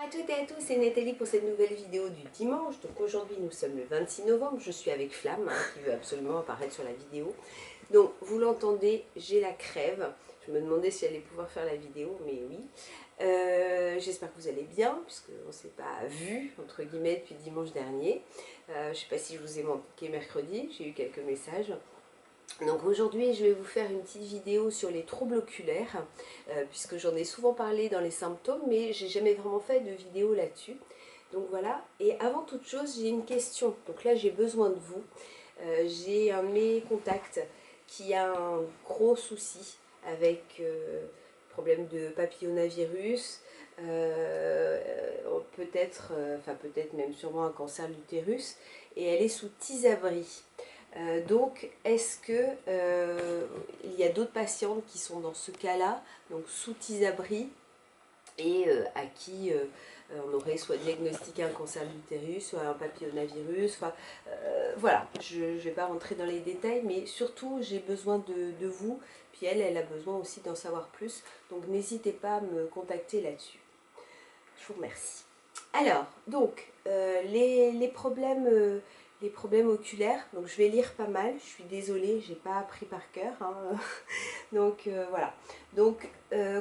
À toutes et à tous, c'est Nathalie pour cette nouvelle vidéo du dimanche. Donc aujourd'hui nous sommes le 26 novembre, je suis avec Flamme qui veut absolument apparaître sur la vidéo. Donc vous l'entendez, j'ai la crève. Je me demandais si j'allais pouvoir faire la vidéo, mais oui. J'espère que vous allez bien, puisqu'on ne s'est pas vu, entre guillemets, depuis dimanche dernier. Je ne sais pas si je vous ai manqué mercredi, j'ai eu quelques messages. Donc aujourd'hui je vais vous faire une petite vidéo sur les troubles oculaires puisque j'en ai souvent parlé dans les symptômes mais j'ai jamais vraiment fait de vidéo là-dessus. Donc voilà, et avant toute chose j'ai une question, donc là j'ai besoin de vous. J'ai un de mes contacts qui a un gros souci avec problème de papillomavirus, peut-être même sûrement un cancer de l'utérus, et elle est sous Tysabri. Donc, est-ce que il y a d'autres patientes qui sont dans ce cas-là, donc sous Tysabri, et à qui on aurait soit diagnostiqué un cancer de l'utérus, soit un papillomavirus, enfin, voilà, je ne vais pas rentrer dans les détails, mais surtout j'ai besoin de vous, puis elle a besoin aussi d'en savoir plus, donc n'hésitez pas à me contacter là-dessus. Je vous remercie. Alors, donc, les problèmes oculaires, donc je vais lire pas mal, je suis désolée, j'ai pas appris par cœur, hein. Donc voilà. Donc,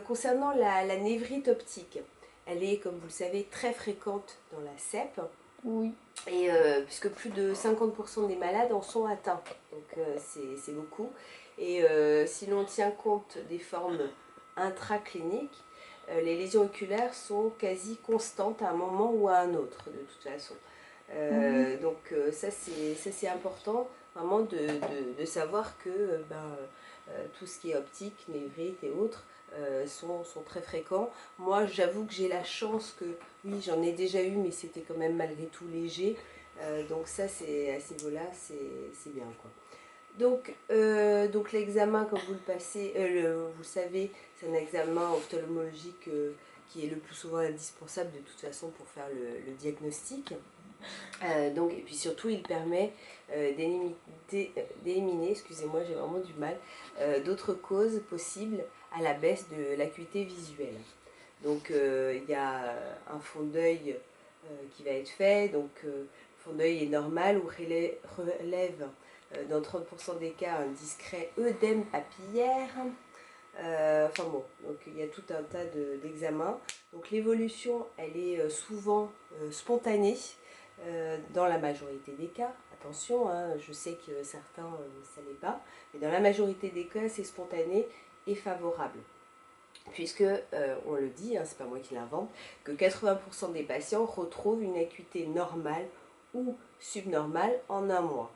concernant la névrite optique, elle est, comme vous le savez, très fréquente dans la CEP. Oui. Et puisque plus de 50% des malades en sont atteints, donc c'est beaucoup. Et si l'on tient compte des formes intracliniques, les lésions oculaires sont quasi constantes à un moment ou à un autre, de toute façon. Oui. Donc ça c'est important, vraiment de savoir que tout ce qui est optique, névrite et autres sont très fréquents. Moi j'avoue que j'ai la chance que, oui j'en ai déjà eu, mais c'était quand même malgré tout léger. Donc ça c'est à ce niveau-là, c'est bien quoi. Donc l'examen, comme vous le passez, vous le savez, c'est un examen ophtalmologique qui est le plus souvent indispensable de toute façon pour faire le diagnostic. Et puis surtout, il permet d'éliminer, excusez-moi, j'ai vraiment du mal, d'autres causes possibles à la baisse de l'acuité visuelle. Donc il y a un fond d'œil qui va être fait, donc le fond d'œil est normal ou relève dans 30% des cas un discret œdème papillaire. Enfin bon, donc il y a tout un tas d'examens. Donc l'évolution, elle est souvent spontanée dans la majorité des cas. Attention, hein, je sais que certains ça l'est pas, mais dans la majorité des cas, c'est spontané et favorable. Puisque, on le dit, hein, c'est pas moi qui l'invente, que 80% des patients retrouvent une acuité normale ou subnormale en un mois.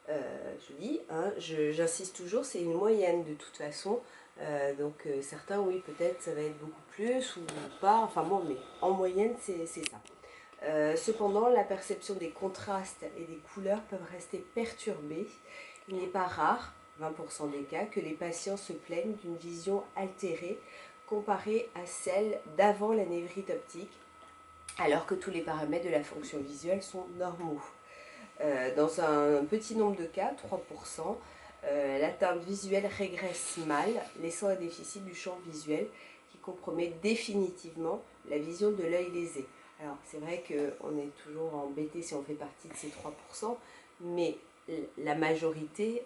Je dis, hein, j'insiste toujours, c'est une moyenne de toute façon. Donc certains, oui, peut-être ça va être beaucoup plus ou pas, enfin bon, mais en moyenne, c'est ça. Cependant, la perception des contrastes et des couleurs peuvent rester perturbées. Il n'est pas rare, 20% des cas, que les patients se plaignent d'une vision altérée comparée à celle d'avant la névrite optique, alors que tous les paramètres de la fonction visuelle sont normaux. Dans un petit nombre de cas, 3%, l'atteinte visuelle régresse mal, laissant un déficit du champ visuel qui compromet définitivement la vision de l'œil lésé. Alors c'est vrai qu'on est toujours embêté si on fait partie de ces 3%, mais la majorité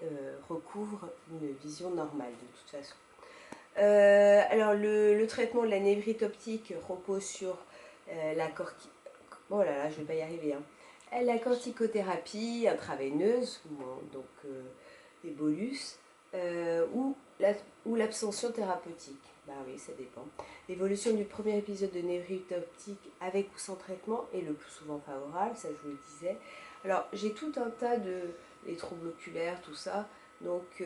recouvre une vision normale de toute façon. Alors le traitement de la névrite optique repose sur oh là là, je ne vais pas y arriver, hein. La corticothérapie intraveineuse, donc des bolus, ou l'abstention thérapeutique. Bah oui, ça dépend. L'évolution du premier épisode de névrite optique avec ou sans traitement est le plus souvent favorable, ça je vous le disais. Alors j'ai tout un tas les troubles oculaires, tout ça, donc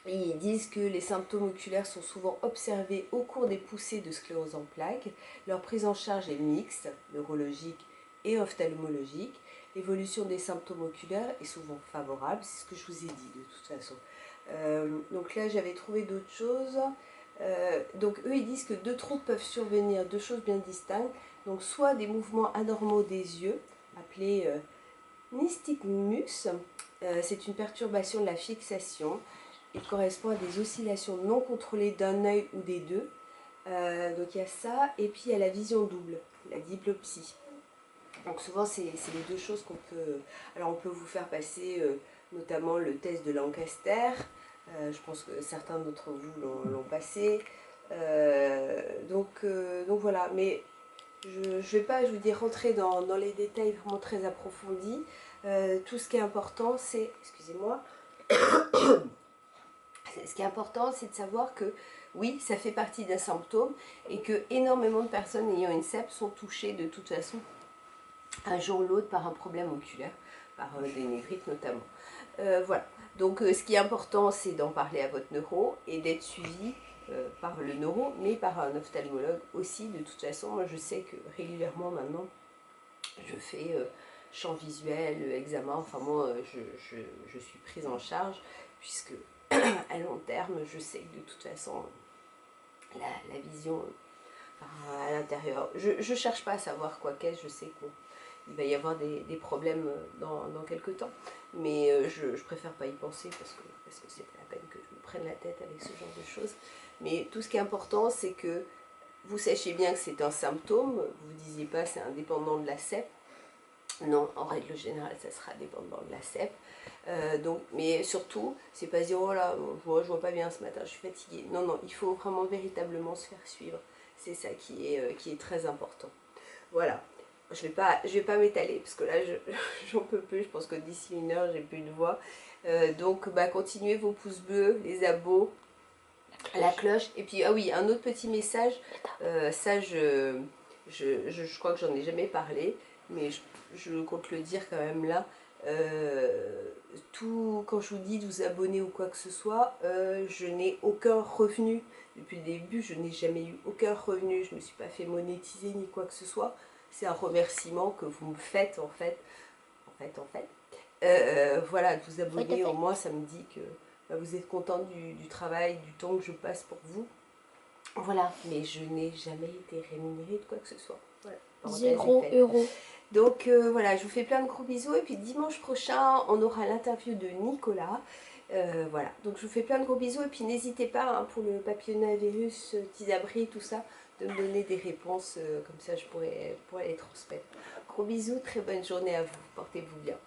ils disent que les symptômes oculaires sont souvent observés au cours des poussées de sclérose en plaques. Leur prise en charge est mixte, neurologique et ophtalmologique. L'évolution des symptômes oculaires est souvent favorable, c'est ce que je vous ai dit de toute façon. Donc là j'avais trouvé d'autres choses. Donc eux ils disent que deux troubles peuvent survenir, deux choses bien distinctes. Donc soit des mouvements anormaux des yeux, appelés nystagmus, c'est une perturbation de la fixation. Il correspond à des oscillations non contrôlées d'un œil ou des deux. Donc il y a ça, et puis il y a la vision double. la diplopsie. Donc souvent c'est les deux choses qu'on peut... Alors on peut vous faire passer notamment le test de Lancaster. Je pense que certains d'entre vous l'ont passé. Donc voilà, mais je ne vais pas, je vous dis, rentrer dans les détails vraiment très approfondis. Tout ce qui est important, c'est... Excusez-moi. Ce qui est important, c'est de savoir que oui, ça fait partie d'un symptôme et que énormément de personnes ayant une CEP sont touchées de toute façon un jour ou l'autre par un problème oculaire, par des névrites notamment. Voilà, donc ce qui est important, c'est d'en parler à votre neuro et d'être suivi par le neuro, mais par un ophtalmologue aussi. De toute façon, moi je sais que régulièrement maintenant, je fais champ visuel, examen, enfin moi je suis prise en charge, puisque à long terme, je sais que de toute façon, la vision à l'intérieur, je ne cherche pas à savoir quoi qu'est-ce, je sais qu'il va y avoir des problèmes dans quelques temps, mais je préfère pas y penser parce que c'est pas la peine que je me prenne la tête avec ce genre de choses. Mais tout ce qui est important, c'est que vous sachiez bien que c'est un symptôme, vous ne disiez pas c'est indépendant de la CEP. Non, en règle générale, ça sera dépendant de la CEP. Donc, mais surtout, c'est pas dire oh là, je vois pas bien ce matin, je suis fatiguée. Non, non, il faut vraiment véritablement se faire suivre. C'est ça qui est très important. Voilà. Je vais pas m'étaler parce que là, j'en peux plus. Je pense que d'ici 1 heure, j'ai plus de voix. Donc, bah, continuez vos pouces bleus, les abos, la cloche. Et puis, ah oui, un autre petit message. Ça, je crois que j'en ai jamais parlé, mais je compte le dire quand même là. Quand je vous dis de vous abonner ou quoi que ce soit, je n'ai aucun revenu. Depuis le début, je n'ai jamais eu aucun revenu. Je ne me suis pas fait monétiser ni quoi que ce soit. C'est un remerciement que vous me faites en fait. Voilà, de vous abonner, au moins ça me dit que bah, vous êtes content du travail, du temps que je passe pour vous. Voilà, mais je n'ai jamais été rémunérée de quoi que ce soit. Voilà, 0 €. Donc voilà, je vous fais plein de gros bisous. Et puis dimanche prochain, on aura l'interview de Nicolas. Voilà, donc je vous fais plein de gros bisous. Et puis n'hésitez pas hein, pour le papillomavirus, petits abris, tout ça, de me donner des réponses. Comme ça, je pourrais les transmettre. Gros bisous, très bonne journée à vous. Portez-vous bien.